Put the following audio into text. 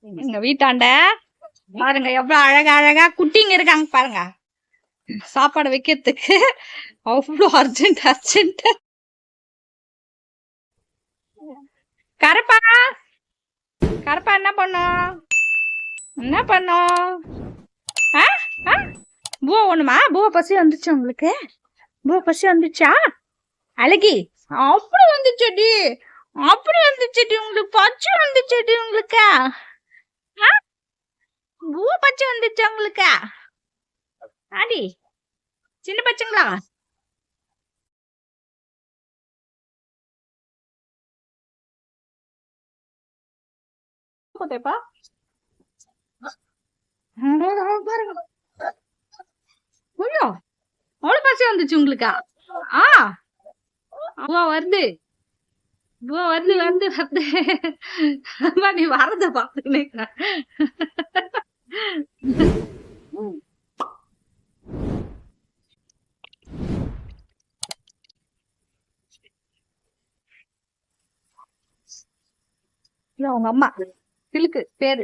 எங்க வீட்டாண்ட பாருங்க எவ்வளவு அழகா அழகா குட்டிங்க இருக்காங்க பாருங்க. சாப்பாடு வைக்கிறதுக்கு அவ்வளவு அர்ஜென்ட் அர்ஜென்ட். கரப்பா கரப்பா என்ன பண்ணும் என்ன பண்ணும்? பூவா ஒண்ணுமா? பூவா பசி வந்துச்சு உங்களுக்கு? பூவா பசி வந்துச்சா? அழகி அப்படி வந்துச்சடி, அப்படி வந்துச்சடி, உங்களுக்கு பச்சை வந்துச்சடி உங்களுக்கு. பூவா பச்சை வந்துச்சா உங்களுக்கு? ஆடி சின்ன பச்சைங்களா? பாருங்க அவ்வளவு பசி வந்துச்சு உங்களுக்கு? வருது வருது வருது வருது. நீ வரத பாத்துக்கிட்டு உங்க அம்மா சிலுக்கு பேரு